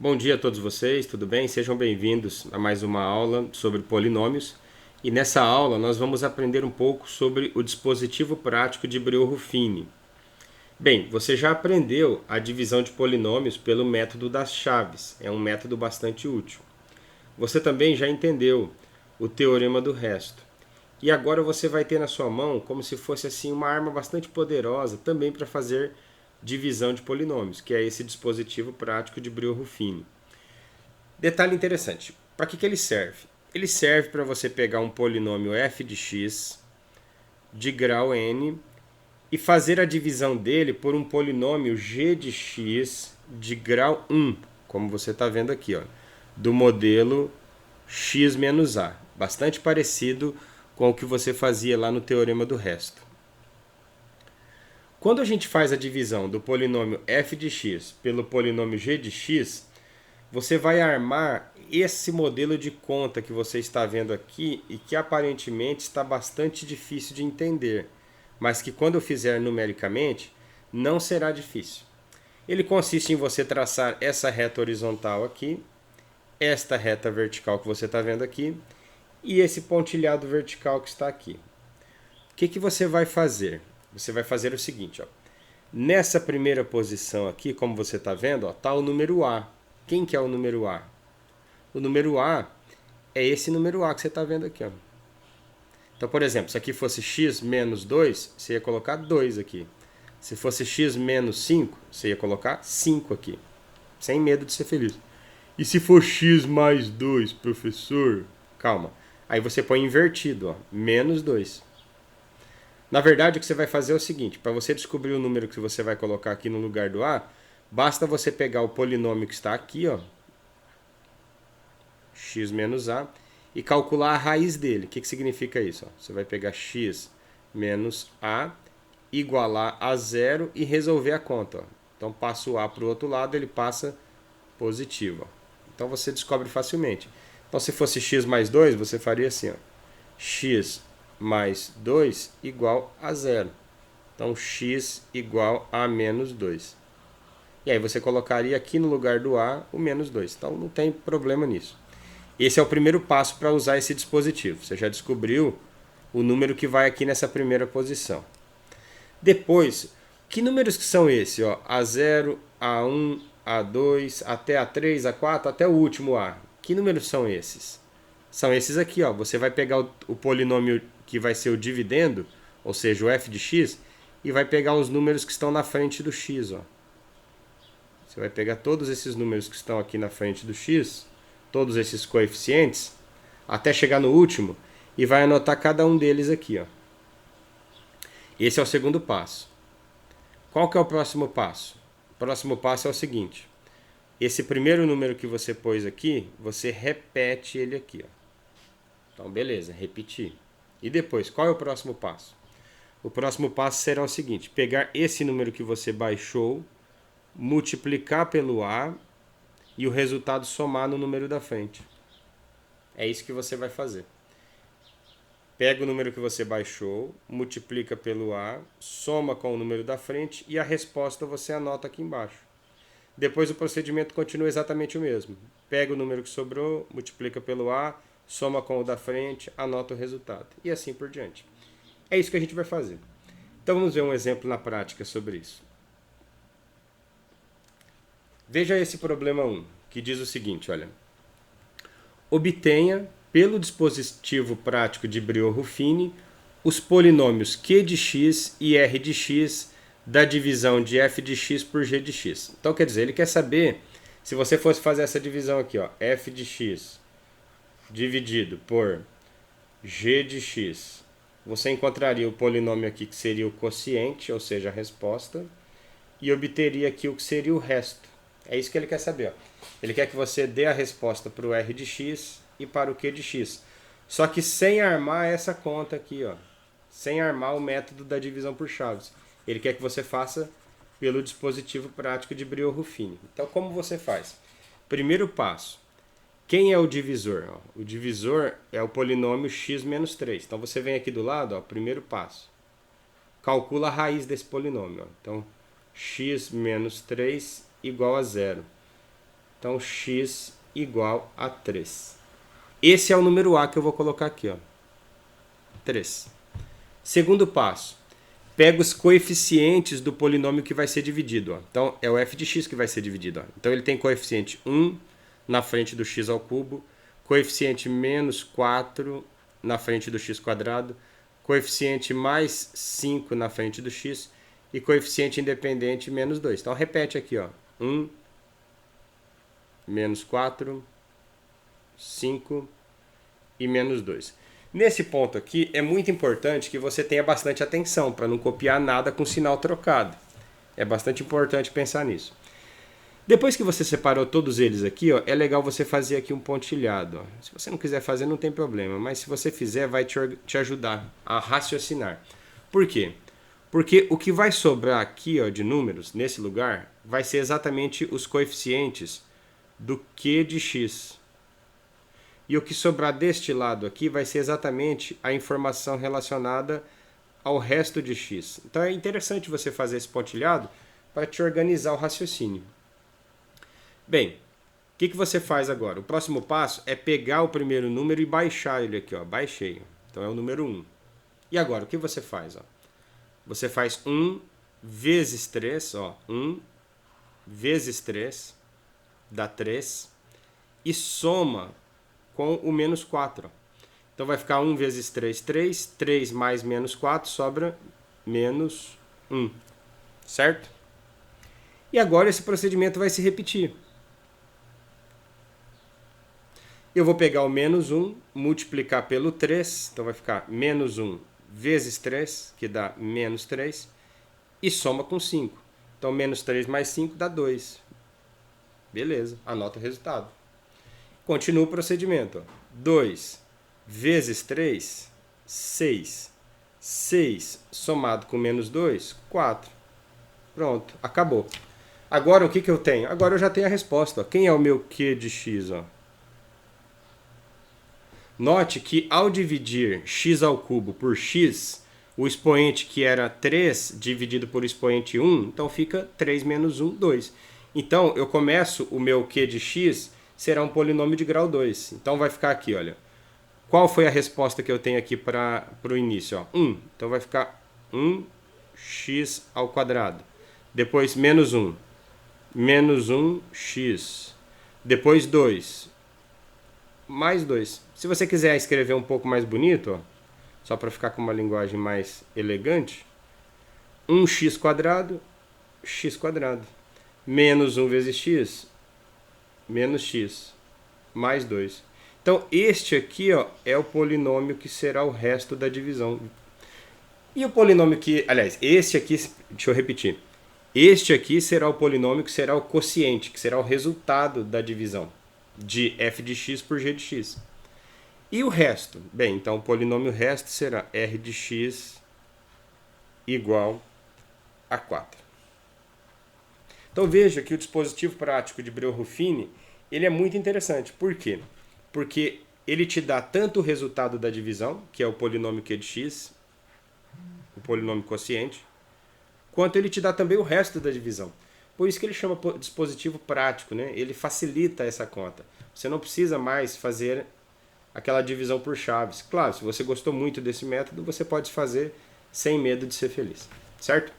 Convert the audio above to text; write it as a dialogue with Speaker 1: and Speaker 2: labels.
Speaker 1: Bom dia a todos vocês, tudo bem? Sejam bem-vindos a mais uma aula sobre polinômios. E nessa aula nós vamos aprender um pouco sobre o dispositivo prático de Brio-Ruffini. Bem, você já aprendeu a divisão de polinômios pelo método das chaves, é um método bastante útil. Você também já entendeu o teorema do resto. E agora você vai ter na sua mão como se fosse assim uma arma bastante poderosa também para fazer divisão de polinômios, que é esse dispositivo prático de Brio-Ruffini. Detalhe interessante, para que ele serve? Ele serve para você pegar um polinômio f de x de grau n e fazer a divisão dele por um polinômio g de x de grau 1, como você está vendo aqui, ó, do modelo x menos a, bastante parecido com o que você fazia lá no teorema do resto. Quando a gente faz a divisão do polinômio f de x pelo polinômio g de x, você vai armar esse modelo de conta que você está vendo aqui e que aparentemente está bastante difícil de entender, mas que quando eu fizer numericamente não será difícil. Ele consiste em você traçar essa reta horizontal aqui, esta reta vertical que você está vendo aqui e esse pontilhado vertical que está aqui. O que você vai fazer? Você vai fazer o seguinte, ó. Nessa primeira posição aqui, como você está vendo, está o número A. Quem que é o número A? O número A é esse número A que você está vendo aqui, ó. Então, por exemplo, se aqui fosse x menos 2, você ia colocar 2 aqui. Se fosse x menos 5, você ia colocar 5 aqui. Sem medo de ser feliz. E se for x mais 2, professor? Calma. Aí você põe invertido, ó, menos 2. Na verdade, o que você vai fazer é o seguinte, para você descobrir o número que você vai colocar aqui no lugar do A, basta você pegar o polinômio que está aqui, ó, x menos a, e calcular a raiz dele. O que significa isso? Você vai pegar x menos a, igualar a zero e resolver a conta. Então, passa o a para o outro lado, ele passa positivo. Então, você descobre facilmente. Então, se fosse x mais 2, você faria assim, ó, x mais 2 igual a zero. Então, x igual a menos 2. E aí você colocaria aqui no lugar do A o menos 2. Então, não tem problema nisso. Esse é o primeiro passo para usar esse dispositivo. Você já descobriu o número que vai aqui nessa primeira posição. Depois, que números que são esses? Ó, A0, A1, A2, até A3, A4, até o último A. Que números são esses? São esses aqui, ó. Você vai pegar o polinômio que vai ser o dividendo, ou seja, o f de x, e vai pegar os números que estão na frente do x, ó. Você vai pegar todos esses números que estão aqui na frente do x, todos esses coeficientes, até chegar no último, e vai anotar cada um deles aqui, ó. Esse é o segundo passo. Qual que é o próximo passo? O próximo passo é o seguinte. Esse primeiro número que você pôs aqui, você repete ele aqui, ó. Então, beleza, repetir. E depois, qual é o próximo passo? O próximo passo será o seguinte, pegar esse número que você baixou, multiplicar pelo A e o resultado somar no número da frente. É isso que você vai fazer. Pega o número que você baixou, multiplica pelo A, soma com o número da frente e a resposta você anota aqui embaixo. Depois o procedimento continua exatamente o mesmo. Pega o número que sobrou, multiplica pelo A, soma com o da frente, anota o resultado. E assim por diante. É isso que a gente vai fazer. Então vamos ver um exemplo na prática sobre isso. Veja esse problema 1, que diz o seguinte, olha. Obtenha, pelo dispositivo prático de Brio-Ruffini, os polinômios q de x e r de x da divisão de f de x por g de x. Então, quer dizer, ele quer saber, se você fosse fazer essa divisão aqui, ó, f de x dividido por g de x, você encontraria o polinômio aqui que seria o quociente, ou seja, a resposta, e obteria aqui o que seria o resto. É isso que ele quer saber, ó. Ele quer que você dê a resposta para o r de x e para o q de x. Só que sem armar essa conta aqui, ó. Sem armar o método da divisão por chaves. Ele quer que você faça pelo dispositivo prático de Brio-Ruffini. Então, como você faz? Primeiro passo. Quem é o divisor? O divisor é o polinômio x menos 3. Então, você vem aqui do lado, ó, primeiro passo. Calcula a raiz desse polinômio. Ó. Então, x menos 3 igual a zero. Então, x igual a 3. Esse é o número A que eu vou colocar aqui, ó. 3. Segundo passo. Pega os coeficientes do polinômio que vai ser dividido. Ó. Então, é o f de x que vai ser dividido. Ó. Então, ele tem coeficiente 1 na frente do x ao cubo, coeficiente menos 4 na frente do x quadrado, coeficiente mais 5 na frente do x e coeficiente independente menos 2. Então, repete aqui, ó. 1, menos 4, 5 e menos 2. Nesse ponto aqui, é muito importante que você tenha bastante atenção para não copiar nada com sinal trocado. É bastante importante pensar nisso. Depois que você separou todos eles aqui, ó, é legal você fazer aqui um pontilhado. Ó. Se você não quiser fazer, não tem problema, mas se você fizer, vai te ajudar a raciocinar. Por quê? Porque o que vai sobrar aqui, ó, de números, nesse lugar, vai ser exatamente os coeficientes do Q de x. E o que sobrar deste lado aqui vai ser exatamente a informação relacionada ao resto de x. Então é interessante você fazer esse pontilhado para te organizar o raciocínio. Bem, o que você faz agora? O próximo passo é pegar o primeiro número e baixar ele aqui, ó. Baixei. Então é o número 1. E agora, o que você faz? Ó? Você faz 1 vezes 3, ó. 1 vezes 3 dá 3 e soma com o menos 4. Ó. Então vai ficar 1 vezes 3, 3. 3 mais menos 4 sobra menos 1. Certo? E agora esse procedimento vai se repetir. Eu vou pegar o menos 1, multiplicar pelo 3, então vai ficar menos 1 vezes 3, que dá menos 3, e soma com 5. Então, menos 3 mais 5 dá 2. Beleza, anota o resultado. Continua o procedimento. Ó. 2 vezes 3, 6. 6 somado com menos 2, 4. Pronto, acabou. Agora, o que eu tenho? Agora eu já tenho a resposta. Ó. Quem é o meu Q de x? Ó? Note que ao dividir x ao cubo por x, o expoente que era 3 dividido por expoente 1, então fica 3 menos 1, 2. Então, eu começo o meu Q de x, será um polinômio de grau 2. Então, vai ficar aqui, olha. Qual foi a resposta que eu tenho aqui para o início? Ó? 1. Então, vai ficar 1x ao quadrado. Depois, menos 1. Menos 1x. Depois, 2. Mais 2. Se você quiser escrever um pouco mais bonito, ó, só para ficar com uma linguagem mais elegante, 1x quadrado, x quadrado. Menos 1 vezes x, menos x, mais 2. Então, este aqui, ó, é o polinômio que será o resto da divisão. E o polinômio que... Aliás, este aqui... Deixa eu repetir. Este aqui será o polinômio que será o quociente, que será o resultado da divisão de f de x por g de x. E o resto? Bem, então o polinômio resto será r de x igual a 4. Então veja que o dispositivo prático de Breuer-Ruffini ele é muito interessante. Por quê? Porque ele te dá tanto o resultado da divisão, que é o polinômio Q de x, o polinômio quociente, quanto ele te dá também o resto da divisão. Por isso que ele chama dispositivo prático, né? Ele facilita essa conta. Você não precisa mais fazer aquela divisão por chaves. Claro, se você gostou muito desse método, você pode fazer sem medo de ser feliz, certo?